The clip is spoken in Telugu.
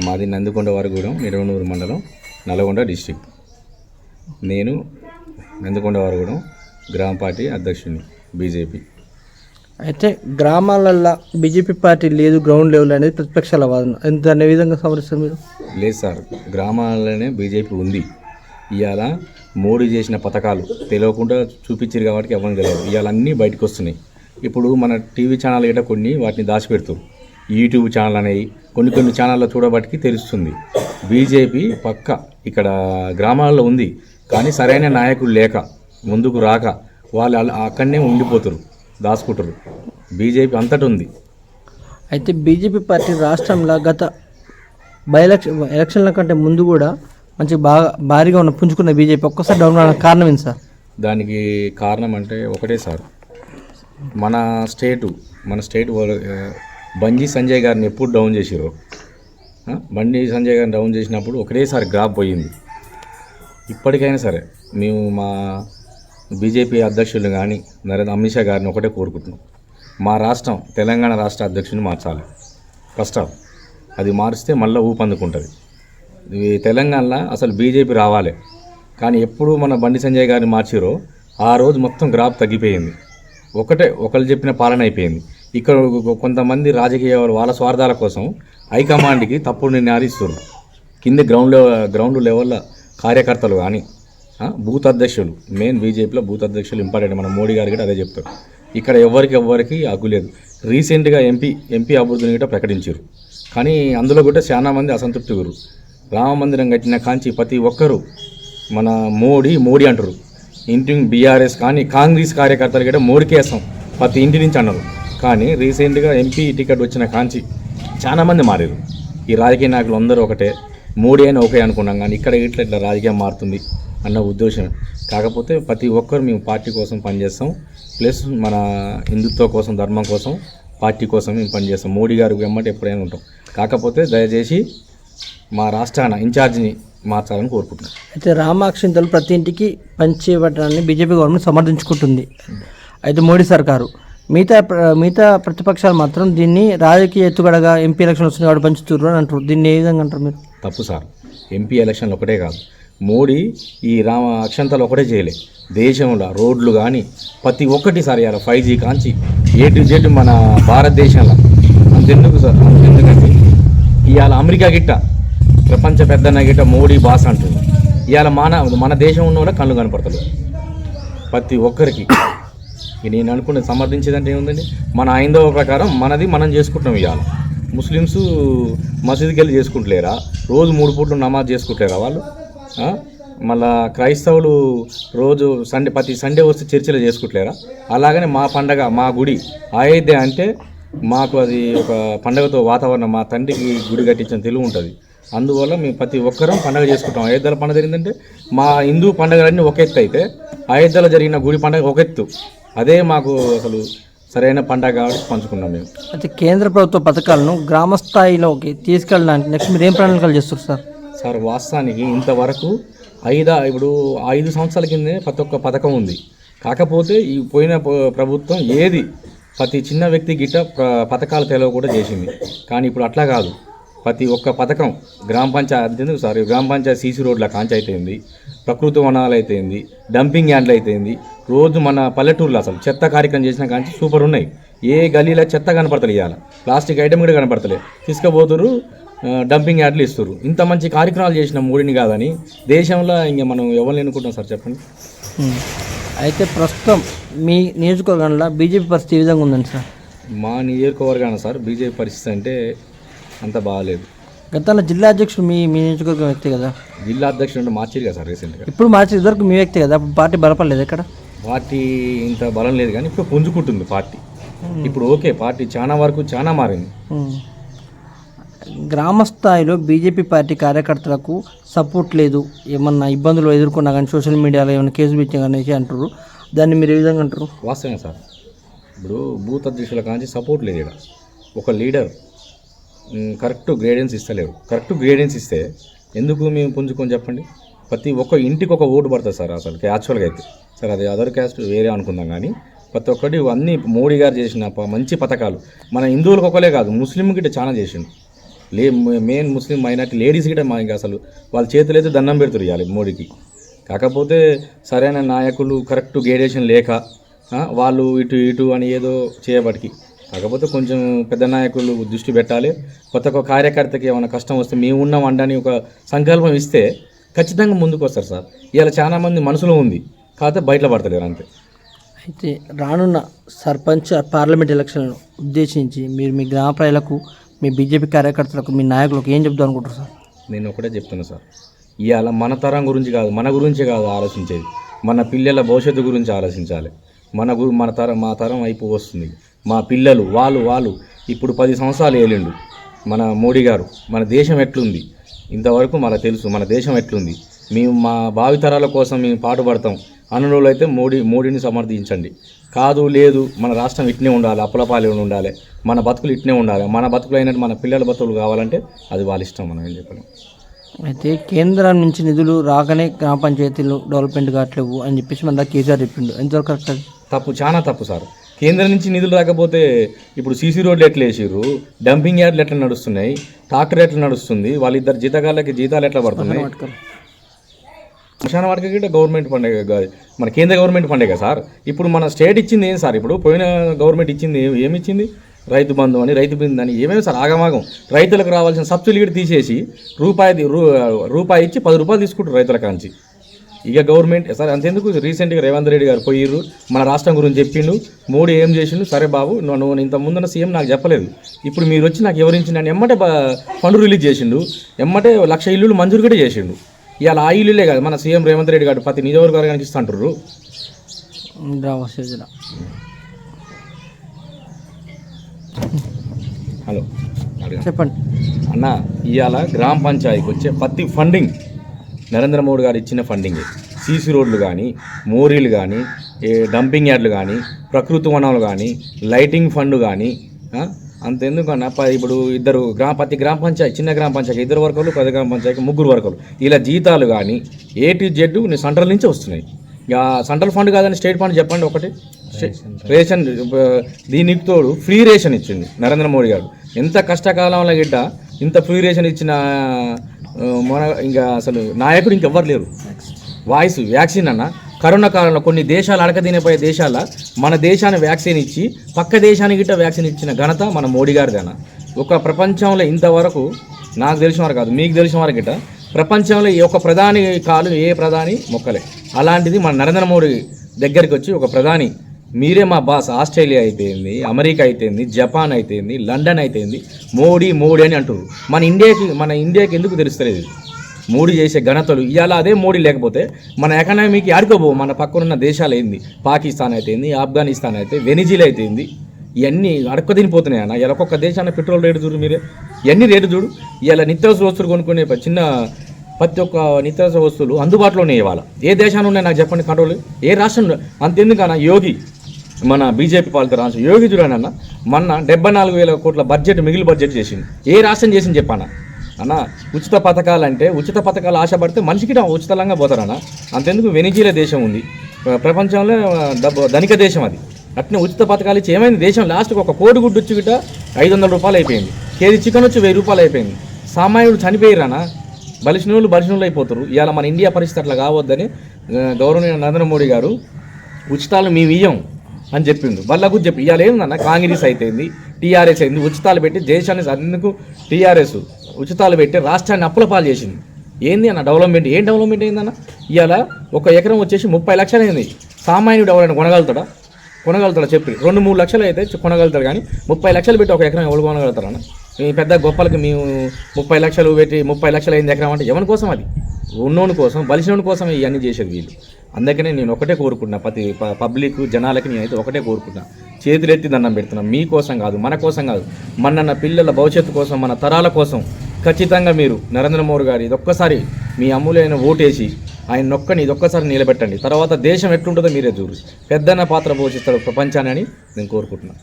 మాది నందికొండ వారిగూడెం నిడవనూరు మండలం నల్గొండ డిస్టిక్. నేను నందికొండ వారిగూడెం గ్రామ పార్టీ అధ్యక్షుడిని బీజేపీ. అయితే గ్రామాలల్లో బీజేపీ పార్టీ లేదు, గ్రౌండ్ లెవెల్ అనేది ప్రతిపక్షాల వాదన. దాన్ని ఏ విధంగా సమర్థిస్తారు మీరు? లేదు సార్, గ్రామాలలోనే బీజేపీ ఉంది. ఇవాళ మోడీ చేసిన పథకాలు తెలియకుండా చూపించారు కాబట్టి ఎవరికి తెలియదు. ఇవాళ అన్నీ బయటకు వస్తున్నాయి. ఇప్పుడు మన టీవీ ఛానల్ గట్రా కొన్ని వాటిని దాచిపెడుతారు. యూట్యూబ్ ఛానల్ అనేవి కొన్ని ఛానల్లో చూడబట్టి తెలుస్తుంది. బీజేపీ పక్క ఇక్కడ గ్రామాల్లో ఉంది, కానీ సరైన నాయకులు లేక ముందుకు రాక వాళ్ళు అక్కడనే ఉండిపోతారు, దాచుకుంటారు. బీజేపీ అంతటి ఉంది. అయితే బీజేపీ పార్టీ రాష్ట్రంలో గత ఎలక్షన్ల కంటే ముందు కూడా మంచి భారీగా ఉన్న పుంజుకున్న బీజేపీ ఒక్కసారి డౌన్ అవడానికి కారణం ఏంటి సార్? దానికి కారణం అంటే ఒకటే సార్, మన స్టేట్ బండి సంజయ్ గారిని ఎప్పుడు డౌన్ చేసిరో, బండి సంజయ్ గారిని డౌన్ చేసినప్పుడు ఒకటేసారి గ్రాఫ్ పోయింది. ఇప్పటికైనా సరే మేము మా బీజేపీ అధ్యక్షులు కానీ అమిత్ షా గారిని ఒకటే కోరుకుంటున్నాం, మా రాష్ట్రం తెలంగాణ రాష్ట్ర అధ్యక్షుడిని మార్చాలి. ఫస్ట్ అది మారిస్తే మళ్ళీ ఊపందుకుంటుంది. తెలంగాణలో అసలు బీజేపీ రావాలి, కానీ ఎప్పుడు మన బండి సంజయ్ గారిని మార్చిరో ఆ రోజు మొత్తం గ్రాఫ్ తగ్గిపోయింది. ఒకళ్ళు చెప్పిన పాలన అయిపోయింది. ఇక్కడ కొంతమంది రాజకీయ వాళ్ళ స్వార్థాల కోసం హైకమాండ్కి తప్పుడు నిర్ణయాలు ఇస్తారు. కింద గ్రౌండ్ లెవెల్లో కార్యకర్తలు కానీ బూత్ అధ్యక్షులు, మెయిన్ బీజేపీలో బూత్ అధ్యక్షులు ఇంపార్టెంట్. మన మోడీ గారు కూడా అదే చెప్తారు. ఇక్కడ ఎవరికి అగ్గులేదు. రీసెంట్గా ఎంపీ అభివృద్ధిని కూడా ప్రకటించారు, కానీ అందులో కూడా చాలా మంది అసంతృప్తి గురు. రామ మందిరం కట్టిన కాంచి ప్రతి ఒక్కరూ మన మోడీ అంటారు. ఇంటి బీఆర్ఎస్ కానీ కాంగ్రెస్ కార్యకర్తలు కూడా మోడీకి వేస్తాం ప్రతి ఇంటి నుంచి అన్నారు. కానీ రీసెంట్గా ఎంపీ టికెట్ వచ్చిన కాంచి చాలామంది మారారు. ఈ రాజకీయ నాయకులు అందరూ ఒకటే, మోడీ అయినా ఒకే అనుకున్నాం, కానీ ఇక్కడ ఇట్లా రాజకీయం మారుతుంది అన్న ఉద్దేశం. కాకపోతే ప్రతి ఒక్కరు మేము పార్టీ కోసం పనిచేస్తాం, ప్లస్ మన హిందుత్వ కోసం, ధర్మం కోసం, పార్టీ కోసం మేము పనిచేస్తాం. మోడీ గారికి వెంబడి ఎప్పుడైనా ఉంటాం. కాకపోతే దయచేసి మా రాష్ట్రాన ఇన్ఛార్జిని మార్చాలని కోరుకుంటున్నాం. అయితే రామాక్షింతలు ప్రతి ఇంటికి పంచివ్వడాన్ని బీజేపీ గవర్నమెంట్ సమర్థించుకుంటుంది. అయితే మోడీ సర్కారు మిగతా ప్రతిపక్షాలు మాత్రం దీన్ని రాజకీయ ఎత్తుగడగా ఎంపీ ఎలక్షన్ వస్తుంది కాబట్టి పంచుతున్నారు అని అంటారు. దీన్ని ఏ విధంగా అంటారు మీరు? తప్పు సార్. ఎంపీ ఎలక్షన్లు ఒకటే కాదు, మోడీ ఈ అక్షంతలు ఒకటే చేయలే. దేశంలో రోడ్లు కానీ ప్రతి ఒక్కటి సార్ ఇవాళ 5G Kanchi A to Z మన భారతదేశంలో అంతెందుకు సార్, అంతెందుకంటే ఇవాళ అమెరికా గిట్ట ప్రపంచ పెద్దన్న గిట్ట మోడీ బాస్ అంటుంది. ఇవాళ మన దేశం ఉన్న కూడా కళ్ళు కనపడతలేదు ప్రతి ఒక్కరికి. నేను అనుకునే సమర్థించేదంటే ఏముందండి, మన హైందవ ప్రకారం మనది మనం చేసుకుంటున్నాం. ఇవాళ ముస్లిమ్స్ మసీదుకి వెళ్ళి చేసుకుంటలేరా? రోజు 3 పూట్లు నమాజ్ చేసుకుంటలేరా వాళ్ళు? మళ్ళా క్రైస్తవులు రోజు ప్రతి సండే వస్తే చర్చిలో చేసుకుంటలేరా? అలాగనే మా పండగ, మా గుడి అయోధ్య అంటే మాకు అది ఒక పండగతో వాతావరణం. మా తండ్రికి గుడి కట్టించిన తెలుగు ఉంటుంది. అందువల్ల మేము ప్రతి ఒక్కరం పండుగ చేసుకుంటాం. అయోధ్యలో పండుగ జరిగిందంటే మా హిందూ పండుగలన్నీ ఒక ఎత్తు అయితే, అయోధ్యలో జరిగిన గుడి పండుగ ఒక ఎత్తు. అదే మాకు అసలు సరైన పండుగ కాబట్టి పంచుకున్నాం మేము. అయితే కేంద్ర ప్రభుత్వ పథకాలను గ్రామ స్థాయిలోకి తీసుకెళ్ళడానికి నెక్స్ట్ మీరు ఏం ప్రణాళికలు చేస్తారు సార్? సార్ వాస్తవానికి ఇంతవరకు ఇప్పుడు 5 సంవత్సరాల కిందే ప్రతి ఒక్క పథకం ఉంది. కాకపోతే ఈ పోయిన ప్రభుత్వం ప్రతి చిన్న వ్యక్తి గిట్ట పథకాలు తెలియకుండా చేసింది. కానీ ఇప్పుడు అట్లా కాదు. ప్రతి ఒక్క పథకం గ్రామ పంచాయతీ సీసీ రోడ్ల కాంచి అయితేంది, ప్రకృతి వనాలు అయితేంది, డంపింగ్ యార్డ్లు అయితేంది, రోజు మన పల్లెటూరులో అసలు చెత్త కార్యక్రమం చేసిన కాంచి సూపర్ ఉన్నాయి. ఏ గల్లీలో చెత్త కనపడతలే, ఇవాళ ప్లాస్టిక్ ఐటమ్ కూడా కనపడతలే, తీసుకుపోతురు, డంపింగ్ యార్డ్లు ఇస్తారు. ఇంత మంచి కార్యక్రమాలు చేసిన మోడీని కాదని దేశంలో ఇంకా మనం ఎవరిని ఎన్నుకుంటాం సార్ చెప్పండి. అయితే ప్రస్తుతం మీ నియోజకవర్గంలో బీజేపీ పరిస్థితి ఏ విధంగా ఉందండి సార్? మా నియోజకవర్గాన సార్ బీజేపీ పరిస్థితి అంటే అంత బాగాలేదు. గతంలో జిల్లా అధ్యక్షుడు మీ నియోజకవర్గం వ్యక్తి కదా? జిల్లా అధ్యక్షుడు అంటే మార్చారు కదా సార్ రీసెంట్గా. ఇప్పుడు మార్చి ఇదివరకు మీ వ్యక్తి కదా, పార్టీ బలపడలేదు ఎక్కడ? పార్టీ ఇంత బలం లేదు, కానీ ఇప్పుడు పుంజుకుంటుంది పార్టీ. ఇప్పుడు ఓకే, పార్టీ చాలా వరకు చాలా మారింది. గ్రామ స్థాయిలో బీజేపీ పార్టీ కార్యకర్తలకు సపోర్ట్ లేదు, ఏమన్నా ఇబ్బందులు ఎదుర్కొన్నా కానీ సోషల్ మీడియాలో ఏమైనా కేసు పెట్టినా కానీ అంటారు. దాన్ని మీరు ఏ విధంగా అంటారు? వాస్తవమే సార్. ఇప్పుడు బూత్ అధ్యక్షుల కాంచి సపోర్ట్ లేదు. ఇక్కడ ఒక లీడర్ కరెక్ట్ గైడెన్స్ ఇస్తలేరు. కరెక్ట్ గైడెన్స్ ఇస్తే ఎందుకు మేము పుంజుకొని చెప్పండి. ప్రతి ఒక్క ఇంటికి ఒక ఓటు పడుతుంది సార్. అసలు యాక్చువల్గా అయితే సార్ అది అదర్ క్యాస్ట్ వేరే అనుకుందాం, కానీ ప్రతి ఒక్కటి అన్నీ మోడీ గారు చేసిన మంచి పథకాలు మన హిందువులకు ఒకలే కాదు, ముస్లింకి చాలా చేసిండు. మెయిన్ ముస్లిం మైనార్టీ లేడీస్ కూడా మా ఇంకా అసలు వాళ్ళ చేతులు అయితే దండం పెడుతురు ఇవ్వాలి మోడీకి. కాకపోతే సరైన నాయకులు కరెక్ట్ గైడేషన్ లేక వాళ్ళు ఇటు ఇటు అని ఏదో చేయబడికి. కాకపోతే కొంచెం పెద్ద నాయకులు దృష్టి పెట్టాలి. కొత్త ఒక కార్యకర్తకి ఏమైనా కష్టం వస్తే మేము ఉన్నాం అండని ఒక సంకల్పం ఇస్తే ఖచ్చితంగా ముందుకు వస్తారు సార్. ఇవాళ చాలామంది మనసులో ఉంది, కాకపోతే బయట పడతలేరు అంతే. అయితే రానున్న సర్పంచ్ పార్లమెంట్ ఎలక్షన్లను ఉద్దేశించి మీరు మీ గ్రామ ప్రజలకు, మీ బీజేపీ కార్యకర్తలకు, మీ నాయకులకు ఏం చెప్దాం అనుకుంటారు సార్? నేను ఒకటే చెప్తున్నా సార్, ఇవాళ మన తరం గురించి కాదు, మన గురించే కాదు ఆలోచించేది, మన పిల్లల భవిష్యత్తు గురించి ఆలోచించాలి. మా తరం అయిపో వస్తుంది. మా పిల్లలు వాళ్ళు ఇప్పుడు 10 సంవత్సరాలు ఏలిండు మన మోడీ గారు. మన దేశం ఎట్లుంది ఇంతవరకు మనకు తెలుసు, మన దేశం ఎట్లుంది. మేము మా భావితరాల కోసం మేము పాటుపడతాం అన్నోళ్ళు అయితే మోడీని సమర్థించండి. కాదు లేదు మన రాష్ట్రం ఇట్నే ఉండాలి, అప్పులపాలే ఉండాలి, మన బతుకులు ఇట్నే ఉండాలి, మన బతుకులు అయినట్టు మన పిల్లల బతుకులు కావాలంటే అది వాళ్ళ ఇష్టం, మనం ఏం చెప్పలేం. అయితే కేంద్రం నుంచి నిధులు రాగానే గ్రామ పంచాయతీలు డెవలప్మెంట్ కావట్లేవు అని చెప్పేసి మన కేసీఆర్ చెప్పిండు. ఎంతవరకు కరెక్ట్? తప్పు, చాలా తప్పు సార్. కేంద్రం నుంచి నిధులు రాకపోతే ఇప్పుడు సీసీ రోడ్లు ఎట్లా వేసిర్రు, డంపింగ్ యార్డ్లు ఎట్లా నడుస్తున్నాయి, ట్రాక్టర్ ఎట్లా నడుస్తుంది, వాళ్ళిద్దరు జీతగాళ్ళకి జీతాలు ఎట్లా పడుతున్నాయి. శ్మశాన వాటికి గిట్ట గవర్నమెంట్ పండుగ, మన కేంద్ర గవర్నమెంట్ పండుగ సార్. ఇప్పుడు మన స్టేట్ ఇచ్చింది ఏం సార్? ఇప్పుడు పోయిన గవర్నమెంట్ ఇచ్చింది ఏమిచ్చింది? రైతు బంధు అని, రైతు బంధు అని, ఏమేమి సార్ ఆగమాగం. రైతులకు రావాల్సిన సబ్సిడీ కూడా తీసేసి రూపాయి ఇచ్చి 10 రూపాయలు తీసుకుంటారు రైతుల కాంచి. ఇక గవర్నమెంట్ సార్ అంతెందుకు, రీసెంట్గా రేవంత్ రెడ్డి గారు పోయిర్రు, మన రాష్ట్రం గురించి చెప్పిండు, మోడీ ఏం చేసిండు. సరే బాబు, నువ్వు ఇంత ముందున్న సీఎం నాకు చెప్పలేదు, ఇప్పుడు మీరు వచ్చి నాకు ఎవరించిండు ఎమ్మటే ఫండ్ రిలీజ్ చేసిండు, ఎమ్మటే 1,00,000 ఇల్లులు మంజూరు కూడా చేసిండు. ఇవాళ ఆ ఇల్లులే కాదు మన సీఎం రేవంత్ రెడ్డి గారు ప్రతి నియోజకవర్గానికి ఇస్తుంటారు. హలో చెప్పండి అన్న, ఇవాళ గ్రామ పంచాయతీకి వచ్చే ప్రతి ఫండింగ్ నరేంద్ర మోడీ గారు ఇచ్చిన ఫండింగే. సీసీ రోడ్లు కానీ, మోరీలు కానీ, డంపింగ్ యార్డ్లు కానీ, ప్రకృతి వనాలు కానీ, లైటింగ్ ఫండ్ కానీ, అంతెందుకన్నా ఇప్పుడు ప్రతి గ్రామ పంచాయతీ, చిన్న గ్రామ పంచాయతీ 2 వర్కర్లు, 10 గ్రామ పంచాయతీ 3 వర్కర్లు, ఇలా జీతాలు కానీ A to Z సెంట్రల్ నుంచే వస్తున్నాయి. ఇక సెంట్రల్ ఫండ్ కాదని స్టేట్ ఫండ్ చెప్పండి ఒకటి. రేషన్, దీనికి తోడు ఫ్రీ రేషన్ ఇచ్చింది నరేంద్ర మోడీ గారు. ఎంత కష్టకాలంలో గిట్ట ఇంత ఫ్రీ రేషన్ ఇచ్చిన మన ఇంకా అసలు నాయకుడు ఇంకెవ్వరు లేరు. వ్యాక్సిన్ అన్న, కరోనా కాలంలో కొన్ని దేశాలు అడకదినిపోయే దేశాల మన దేశాన్ని వ్యాక్సిన్ ఇచ్చి పక్క దేశానికి గిట్ట వ్యాక్సిన్ ఇచ్చిన ఘనత మన మోడీ గారిదేనా. ఒక ప్రపంచంలో ఇంతవరకు నాకు తెలిసిన వారు కాదు, మీకు తెలిసిన వారు గిట్ట ప్రపంచంలో ఒక ప్రధాని కాలు ఏ ప్రధాని మొక్కలే. అలాంటిది మన నరేంద్ర మోడీ దగ్గరికి వచ్చి ఒక ప్రధాని, మీరే మా బాస్, ఆస్ట్రేలియా అయితేంది, అమెరికా అయితేంది, జపాన్ అయితేంది, లండన్ అయితేంది, మోడీ అని అంటారు. మన ఇండియాకి ఎందుకు తెలుస్తలేదు మోడీ చేసే ఘనతలు? ఇవాళ అదే మోడీ లేకపోతే మన ఎకనామీకి ఆడుకోబోవు. మన పక్కనున్న దేశాలు ఏంది, పాకిస్తాన్ అయితేంది, ఆఫ్ఘనిస్తాన్ అయితే, వెనిజిలా అయితేంది, ఇవన్నీ అడక్క తినిపోతున్నాయి అన్న. ఇలా ఒక్కొక్క దేశాన్ని పెట్రోల్ రేటు చూడు, మీరే ఇవన్నీ రేటు చూడు. ఇవాళ నిత్యావసర వస్తువులు కొనుక్కునే ప్రతి ఒక్క నిత్యావసర వస్తువులు అందుబాటులోనే ఇవ్వాలి. ఏ దేశాన్ని ఉన్నాయి నాకు చెప్పండి కంట్రోల్? ఏ రాష్ట్రంలో? అంతెందుకన్నా యోగి, మన బీజేపీ పాలిత రాష్ట్రం యోగి చూడనన్న మొన్న 74,000 కోట్ల బడ్జెట్, మిగిలిన బడ్జెట్ చేసింది. ఏ రాష్ట్రం చేసింది చెప్పానా అన్న? ఉచిత పథకాలంటే, ఉచిత పథకాలు ఆశపడితే మనిషికి ఉచితంగా పోతారన్న. అంతెందుకు, వెనిజులా దేశం ఉంది ప్రపంచంలో ధనిక దేశం, అది అట్నే ఉచిత పథకాలు ఇచ్చి ఏమైంది దేశం లాస్ట్కి ఒక కోడి గుడ్డు వచ్చి గిట్ట 500 రూపాయలు అయిపోయింది. కేజీ చికెన్ వచ్చి 1000 రూపాయలు అయిపోయింది. సామాన్యుడు చనిపోయిరానా, బలిసినోళ్ళు అయిపోతారు. ఇవాళ మన ఇండియా పరిస్థితి అట్లా కావద్దని గౌరవనీయ నరేంద్ర మోడీ గారు ఉచితాలు మేము ఇయ్యం అని చెప్పిండు. వాళ్ళకు చెప్పి ఇవాళ ఏందన్న, కాంగ్రెస్ అయితేంది, టీఆర్ఎస్ అయింది, ఉచితాలు పెట్టి దేశాన్ని అందుకు టీఆర్ఎస్ ఉచితాలు పెట్టి రాష్ట్రాన్ని అప్పుల పాలు చేసింది. ఏంది అన్న డెవలప్మెంట్? ఏం డెవలప్మెంట్ అయిందన్న? ఇవాళ 1 ఎకరం వచ్చేసి 30 లక్షలు అయింది. సామాన్యుడు ఎవరైనా కొనగలుగుతాడా చెప్పి? 2-3 లక్షలు అయితే కొనగలుగుతారు, కానీ 30 లక్షలు పెట్టి 1 ఎకరం ఎవరు కొనగలుగుతారన్న? మీ పెద్ద గొప్పలకి మేము 30 లక్షలు పెట్టి 30 లక్షలు అయింది ఎకరం అంటే ఎవరి కోసం? అది ఉన్నోని కోసం, బలిసినోని కోసం ఇవన్నీ చేసేది వీళ్ళు. అందుకనే నేను ఒకటే కోరుకుంటున్నా, ప్రతి పబ్లిక్ జనాలకి నేనైతే ఒకటే కోరుకుంటున్నా, చేతులెత్తి దండం పెడుతున్నా. మీకోసం కాదు, మన కోసం కాదు, మన పిల్లల భవిష్యత్తు కోసం, మన తరాల కోసం ఖచ్చితంగా మీరు నరేంద్ర మోడీ గారు ఇదొక్కసారి మీ అమూల్యమైన ఓటేసి ఆయన ఇదొక్కసారి నిలబెట్టండి. తర్వాత దేశం ఎట్లుంటుందో మీరే చూడు. పెద్దన్న పాత్ర పోషిస్తాడు ప్రపంచాన్ని అని నేను కోరుకుంటున్నాను.